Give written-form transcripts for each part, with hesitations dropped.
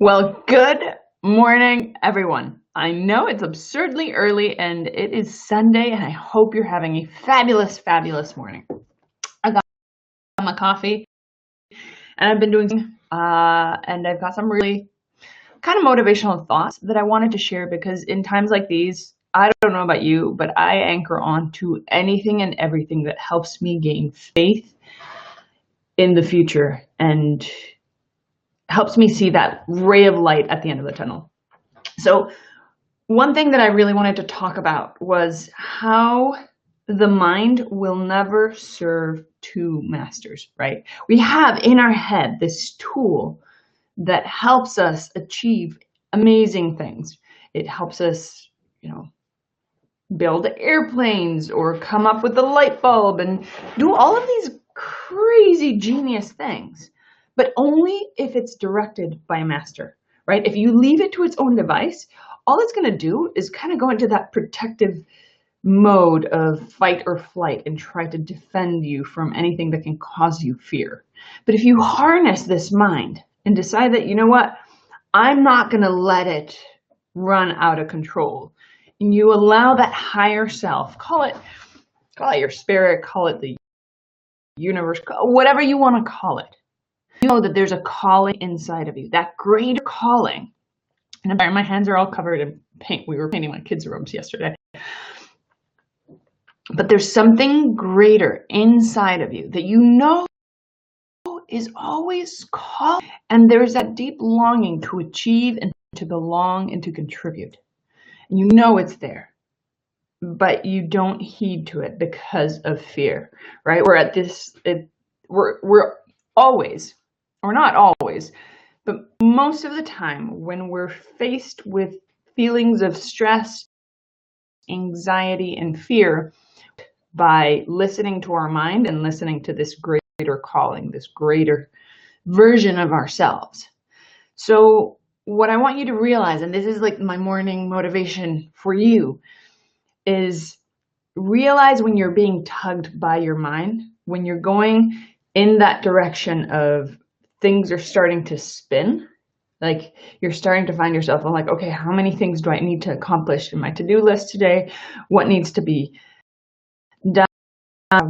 Well, good morning, everyone. I know it's absurdly early and it is Sunday, and I hope you're having a fabulous, fabulous morning. I got my coffee and I've been doing, and I've got some really kind of motivational thoughts that I wanted to share because in times like these, I don't know about you, but I anchor on to anything and everything that helps me gain faith in the future and helps me see that ray of light at the end of the tunnel. So one thing that I really wanted to talk about was how the mind will never serve two masters, right? We have in our head this tool that helps us achieve amazing things. It helps us, build airplanes or come up with the light bulb and do all of these crazy genius things, but only if it's directed by a master, right? If you leave it to its own device, all it's going to do is kind of go into that protective mode of fight or flight and try to defend you from anything that can cause you fear. But if you harness this mind and decide that, you know what, I'm not going to let it run out of control, and you allow that higher self, call it your spirit, call it the universe, whatever you want to call it. You know that there's a calling inside of you, that greater calling. And I'm sorry, my hands are all covered in paint. We were painting my kids' rooms yesterday. But there's something greater inside of you that you know is always calling. And there's that deep longing to achieve and to belong and to contribute. And you know it's there, but you don't heed to it because of fear, right? We're at this, we're always, or not always, but most of the time when we're faced with feelings of stress, anxiety, and fear, by listening to our mind and listening to this greater calling, this greater version of ourselves. So what I want you to realize, and this is like my morning motivation for you, is realize when you're being tugged by your mind, when you're going in that direction of things are starting to spin, like you're starting to find yourself, I'm like, okay, how many things do I need to accomplish in my to-do list today? What needs to be done? I have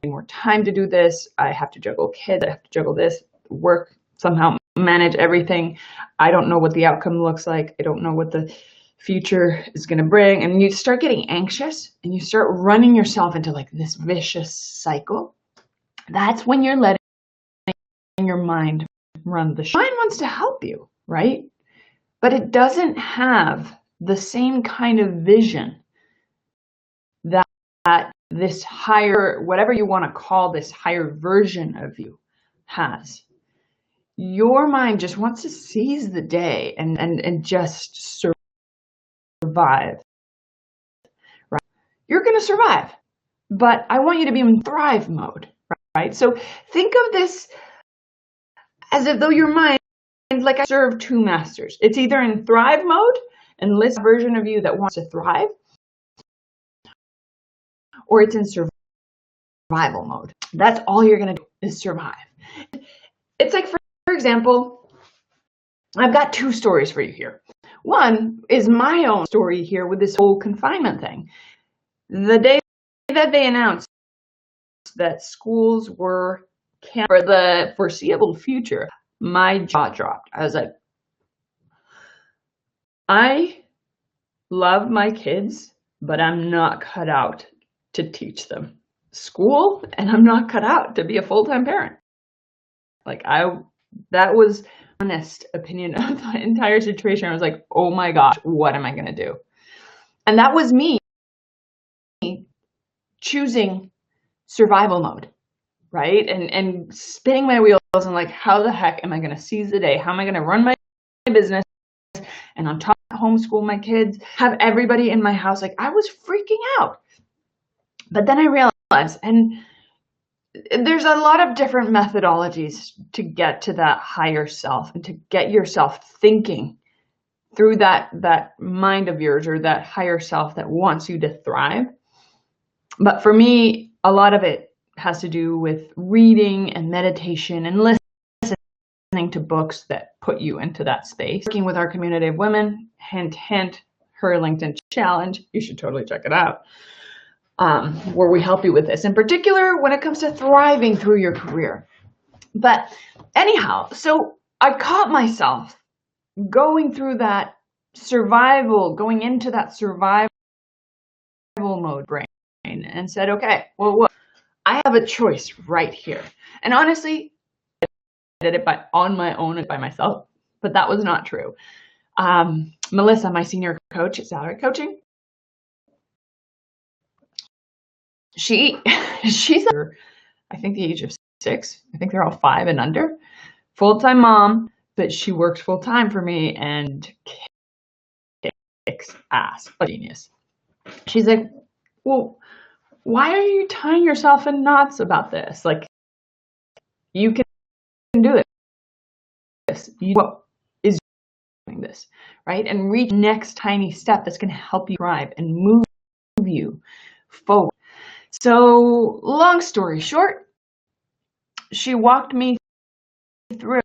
more time to do this. I have to juggle kids. I have to juggle this, work, somehow manage everything. I don't know what the outcome looks like. I don't know what the future is going to bring. And you start getting anxious and you start running yourself into like this vicious cycle. That's when you're letting your mind run the show. Mind wants to help you, right? But it doesn't have the same kind of vision that this higher, whatever you want to call this higher version of you has. Your mind just wants to seize the day and just survive. Right? You're going to survive, but I want you to be in thrive mode, right? So think of this as if though your mind, like I serve two masters. It's either in thrive mode and list a version of you that wants to thrive, or it's in survival mode. That's all you're going to do is survive. It's like, for example, I've got two stories for you here. One is my own story here with this whole confinement thing. The day that they announced that schools were canceled for the foreseeable future, my jaw dropped. I was like, I love my kids, but I'm not cut out to teach them school, and I'm not cut out to be a full-time parent. That was honest opinion of the entire situation. I was like, oh my gosh, what am I going to do? And that was me choosing survival mode, right? And spinning my wheels and like, how the heck am I going to seize the day? How am I going to run my business? And on top of homeschool my kids, have everybody in my house. Like, I was freaking out. But then I realized, and there's a lot of different methodologies to get to that higher self and to get yourself thinking through that mind of yours or that higher self that wants you to thrive. But for me, a lot of it has to do with reading and meditation and listening to books that put you into that space. Working with our community of women, hint, hint, her LinkedIn challenge, you should totally check it out, where we help you with this, in particular when it comes to thriving through your career. But anyhow, so I caught myself going through that going into that survival mode brain, and said, okay, well, I have a choice right here. And honestly, I did it on my own and by myself, but that was not true. Melissa, my senior coach at Salary Coaching, she's I think the age of 6. I think they're all 5 and under. Full-time mom, but she works full-time for me and kicks ass. A genius. She's like, well, why are you tying yourself in knots about this? Like, you can do this. What is doing this, right? And reach the next tiny step that's going to help you thrive and move you forward. So, long story short, she walked me through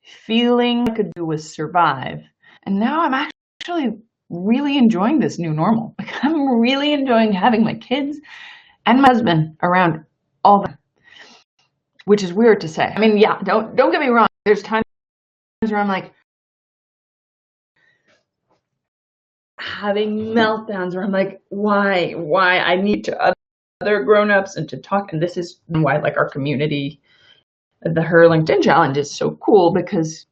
feeling I could do was survive. And now I'm actually really enjoying this new normal. Like, I'm really enjoying having my kids and my husband around all the time, which is weird to say. I mean, yeah, don't get me wrong. There's times where I'm like having meltdowns where I'm like, why? I need to other grown-ups and to talk. And this is why, like, our community, the Her LinkedIn Challenge, is so cool, because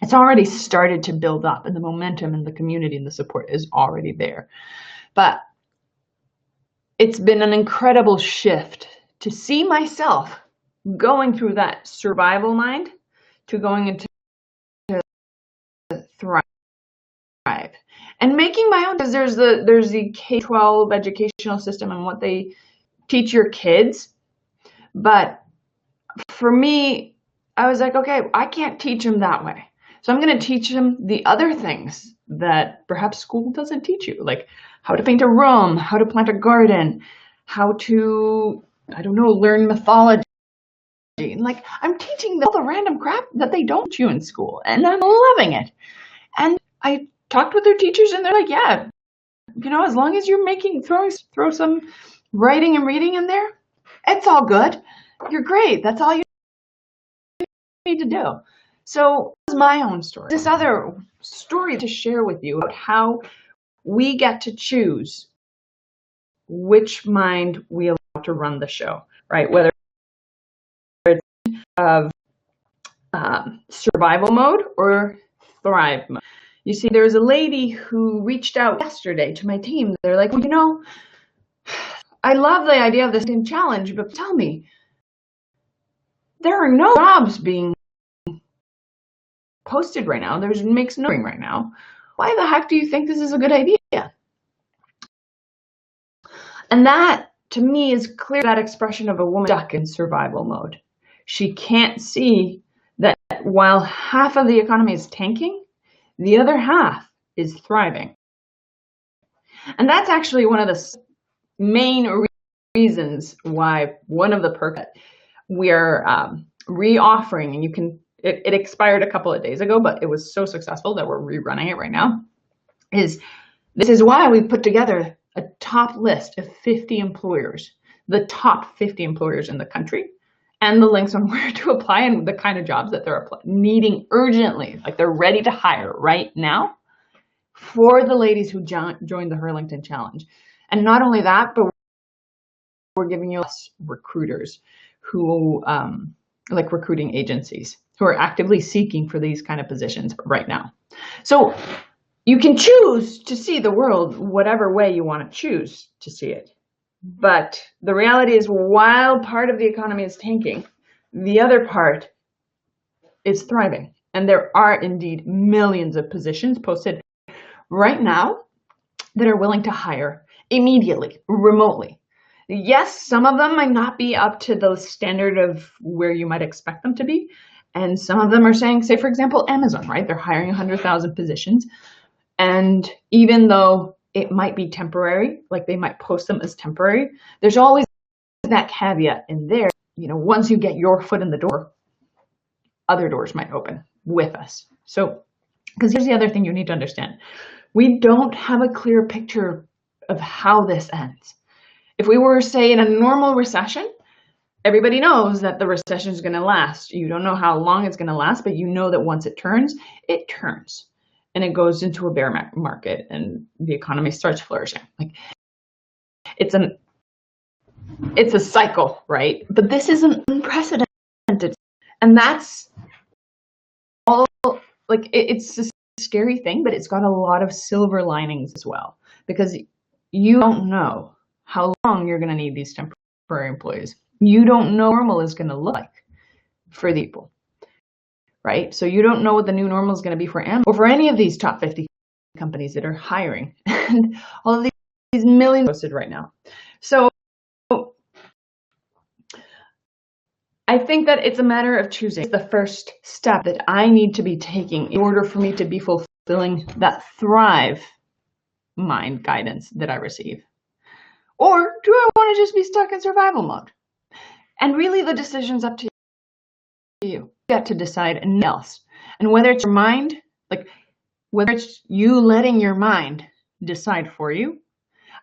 it's already started to build up, and the momentum and the community and the support is already there. But it's been an incredible shift to see myself going through that survival mind to going into thrive and making my own. Because there's the K-12 educational system and what they teach your kids. But for me, I was like, okay, I can't teach them that way. So I'm going to teach them the other things that perhaps school doesn't teach you, like how to paint a room, how to plant a garden, how to, I don't know, learn mythology. And like, I'm teaching them all the random crap that they don't teach you in school, and I'm loving it. And I talked with their teachers, and they're like, yeah, you know, as long as you're throw some writing and reading in there, it's all good. You're great. That's all you need to do. So this is my own story. This other story to share with you about how we get to choose which mind we allow to run the show, right? Whether it's of survival mode or thrive mode. You see, there was a lady who reached out yesterday to my team. They're like, well, you know, I love the idea of this challenge, but tell me, there are no jobs being posted right now. Makes no ring right now. Why the heck do you think this is a good idea? And that, to me, is clear that expression of a woman stuck in survival mode. She can't see that while half of the economy is tanking, the other half is thriving. And that's actually one of the main reasons why one of the perks that we are re-offering, and you can, it expired a couple of days ago, but it was so successful that we're rerunning it right now, this is why we put together a top list of 50 employers, the top 50 employers in the country, and the links on where to apply and the kind of jobs that they're needing urgently, like they're ready to hire right now for the ladies who joined the Her LinkedIn Challenge. And not only that, but we're giving you recruiters who, like recruiting agencies who are actively seeking for these kind of positions right now. So you can choose to see the world whatever way you want to choose to see it. But the reality is, while part of the economy is tanking, the other part is thriving. And there are indeed millions of positions posted right now that are willing to hire immediately, remotely. Yes, some of them might not be up to the standard of where you might expect them to be. And some of them are saying, say, for example, Amazon, right? They're hiring 100,000 positions. And even though it might be temporary, like they might post them as temporary, there's always that caveat in there. You know, once you get your foot in the door, other doors might open with us. So, because here's the other thing you need to understand. We don't have a clear picture of how this ends. If we were, say, in a normal recession, everybody knows that the recession is going to last. You don't know how long it's going to last, but you know that once it turns. And it goes into a bear market and the economy starts flourishing. Like it's a cycle, right? But this is an unprecedented, and that's all, like it's a scary thing, but it's got a lot of silver linings as well, because you don't know how long you're going to need these temporary employees. You don't know what normal is going to look like for the people, right? So you don't know what the new normal is going to be for Amazon or for any of these top 50 companies that are hiring, and all of these millions posted right now. So I think that it's a matter of choosing the first step that I need to be taking in order for me to be fulfilling that Thrive mind guidance that I receive. Or do I want to just be stuck in survival mode? And really the decision's up to you. You get to decide, and nothing else. And whether it's your mind, like whether it's you letting your mind decide for you,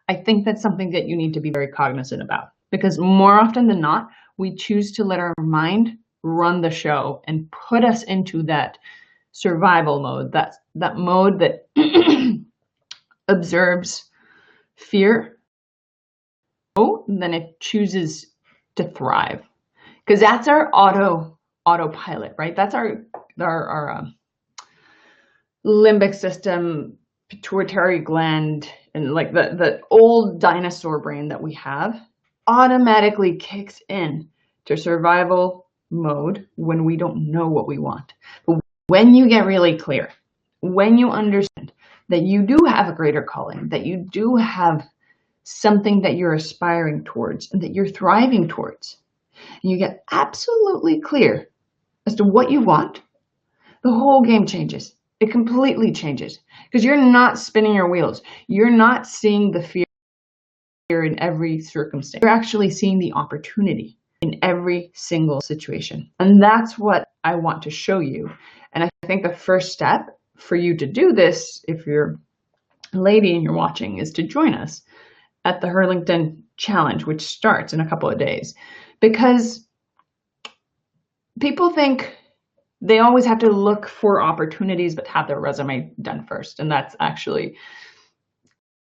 I think that's something that you need to be very cognizant about. Because more often than not, we choose to let our mind run the show and put us into that survival mode, that mode that observes fear, then it chooses to thrive. Because that's our autopilot, right? That's our limbic system, pituitary gland, and like the old dinosaur brain that we have automatically kicks in to survival mode when we don't know what we want. But when you get really clear, when you understand that you do have a greater calling, that you do have something that you're aspiring towards and that you're thriving towards, and you get absolutely clear as to what you want, the whole game changes. It completely changes, because you're not spinning your wheels. You're not seeing the fear in every circumstance. You're actually seeing the opportunity in every single situation. And that's what I want to show you. And I think the first step for you to do this, if you're a lady and you're watching, is to join us at the Hurling Challenge, which starts in a couple of days. Because people think they always have to look for opportunities but have their resume done first. And that's actually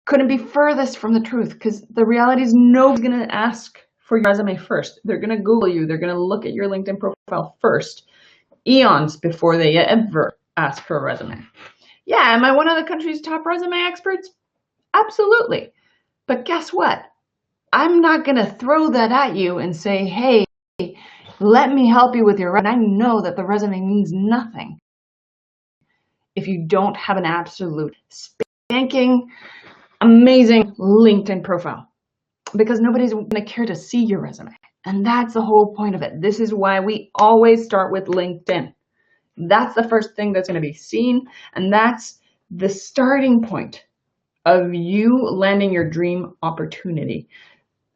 couldn't be furthest from the truth, because the reality is nobody's going to ask for your resume first. They're going to Google you. They're going to look at your LinkedIn profile first, eons before they ever ask for a resume. Yeah, am I one of the country's top resume experts? Absolutely. But guess what? I'm not going to throw that at you and say, hey, let me help you with your resume. I know that the resume means nothing if you don't have an absolute spanking amazing LinkedIn profile, because nobody's going to care to see your resume. And that's the whole point of it. This is why we always start with LinkedIn. That's the first thing that's going to be seen. And that's the starting point of you landing your dream opportunity.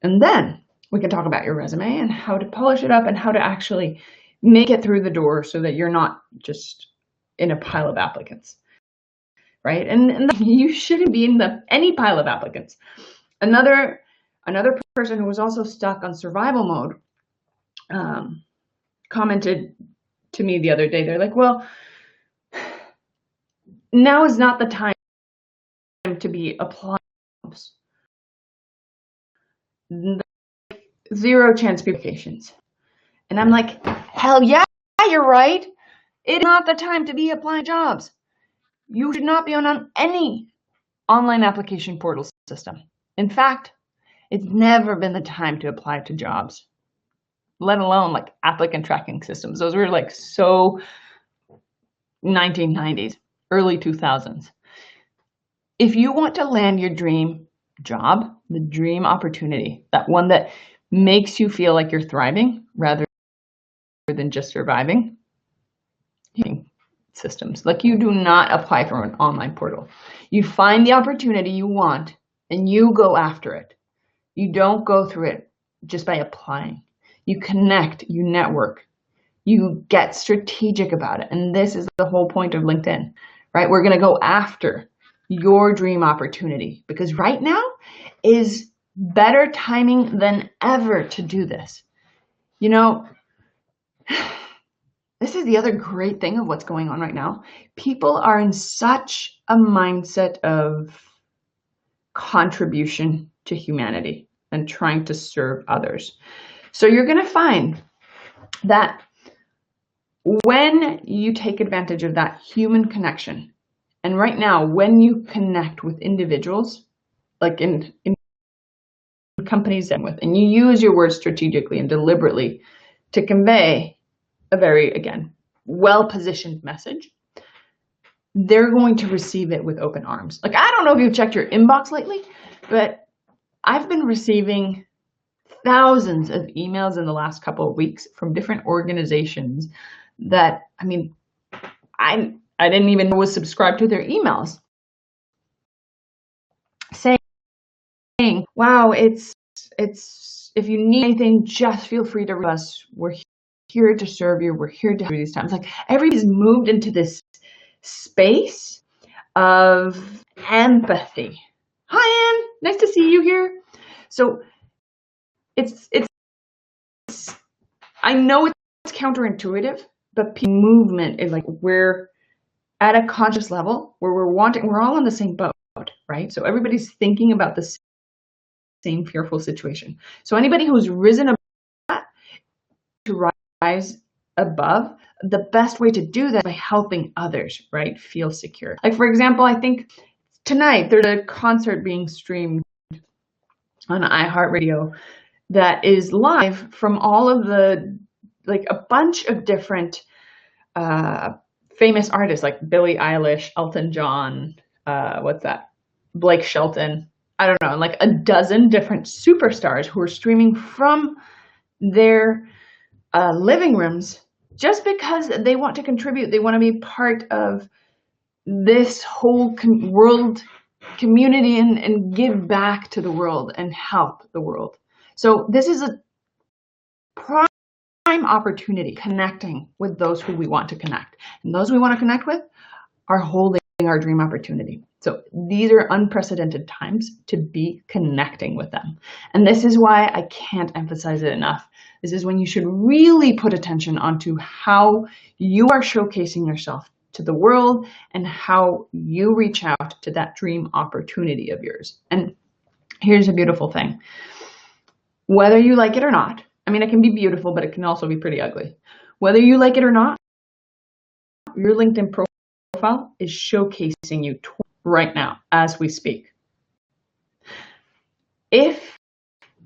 And then we can talk about your resume and how to polish it up and how to actually make it through the door so that you're not just in a pile of applicants. Right? And you shouldn't be in any pile of applicants. Another person who was also stuck on survival mode commented to me the other day. They're like, well, now is not the time to be applying jobs. Zero chance applications. And I'm like, hell yeah, you're right. It's not the time to be applying jobs. You should not be on any online application portal system. In fact, it's never been the time to apply to jobs, let alone like applicant tracking systems. Those were like so 1990s, early 2000s. If you want to land your dream job, the dream opportunity, that one that makes you feel like you're thriving rather than just surviving, systems. Like, you do not apply for an online portal. You find the opportunity you want and you go after it. You don't go through it just by applying. You connect, you network, You get strategic about it. And this is the whole point of LinkedIn, right? We're going to go after your dream opportunity because right now is better timing than ever to do this. You know, this is the other great thing of what's going on right now. People are in such a mindset of contribution to humanity and trying to serve others. So you're going to find that when you take advantage of that human connection, and right now, when you connect with individuals, like in companies and you use your words strategically and deliberately to convey a very, again, well-positioned message, they're going to receive it with open arms. Like, I don't know if you've checked your inbox lately, but I've been receiving thousands of emails in the last couple of weeks from different organizations that, I mean, I didn't even know was subscribed to their emails, saying, wow, it's if you need anything, just feel free to reach us. We're here to serve you. We're here to help you these times. Like, everybody's moved into this space of empathy. Hi, Anne. Nice to see you here. So it's I know it's counterintuitive, but movement is like, we're at a conscious level where we're all on the same boat, right? So everybody's thinking about the same fearful situation. So anybody who's risen above that, to rise above, the best way to do that is by helping others, right? Feel secure. Like, for example, I think tonight there's a concert being streamed on iHeartRadio that is live from all of the, like, a bunch of different famous artists like Billie Eilish, Elton John, Blake Shelton, I don't know, like a dozen different superstars who are streaming from their living rooms just because they want to contribute. They want to be part of this whole world community and give back to the world and help the world. So this is a prime opportunity, connecting with those who we want to connect. And those we want to connect with are holding our dream opportunity. So these are unprecedented times to be connecting with them. And this is why I can't emphasize it enough. This is when you should really put attention onto how you are showcasing yourself to the world and how you reach out to that dream opportunity of yours. And here's a beautiful thing. Whether you like it or not, I mean, it can be beautiful, but it can also be pretty ugly. Whether you like it or not, your LinkedIn profile is showcasing you right now as we speak. If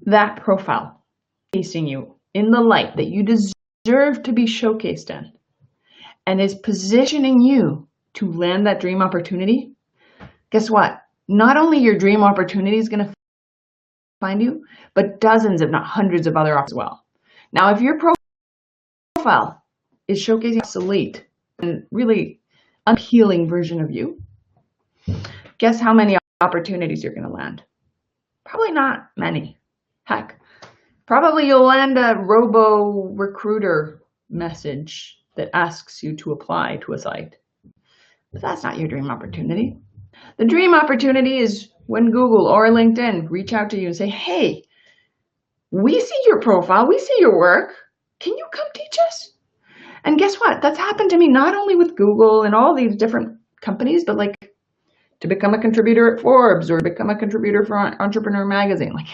that profile is showcasing you in the light that you deserve to be showcased in and is positioning you to land that dream opportunity, guess what? Not only your dream opportunity is going to find you, but dozens, if not hundreds of other options as well. Now, if your profile is showcasing obsolete and really unappealing version of you, guess how many opportunities you're going to land? Probably not many. Heck, probably you'll land a robo recruiter message that asks you to apply to a site. But that's not your dream opportunity. The dream opportunity is when Google or LinkedIn reach out to you and say, hey, we see your profile, we see your work. Can you come teach us? And guess what? That's happened to me not only with Google and all these different companies, but like to become a contributor at Forbes or become a contributor for Entrepreneur Magazine. Like,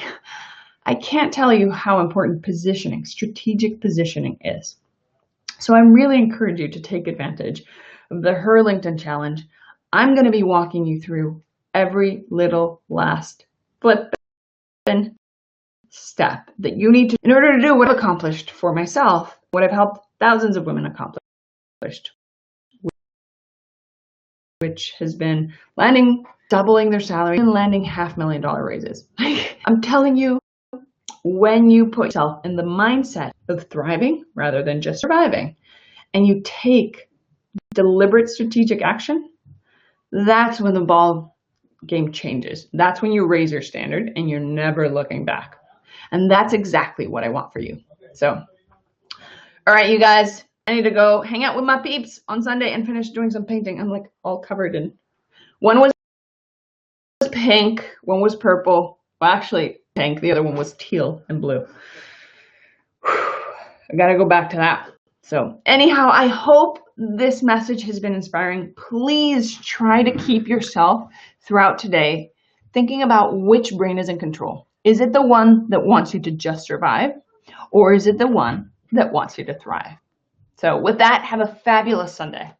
I can't tell you how important positioning, strategic positioning is. So I really encourage you to take advantage of the Her LinkedIn Challenge. I'm going to be walking you through every little last flip and step that you need to in order to do what I've accomplished for myself, what I've helped thousands of women accomplish, which has been doubling their salary and landing $500,000 raises. I'm telling you, when you put yourself in the mindset of thriving rather than just surviving, and you take deliberate strategic action, that's when the ball game changes. That's when you raise your standard and you're never looking back. And that's exactly what I want for you. So, all right, you guys, I need to go hang out with my peeps on Sunday and finish doing some painting. I'm like all covered in. One was pink, one was purple. Well, actually pink. The other one was teal and blue. I gotta go back to that. So anyhow, I hope this message has been inspiring. Please try to keep yourself throughout today thinking about which brain is in control. Is it the one that wants you to just survive, or is it the one that wants you to thrive? So with that, have a fabulous Sunday.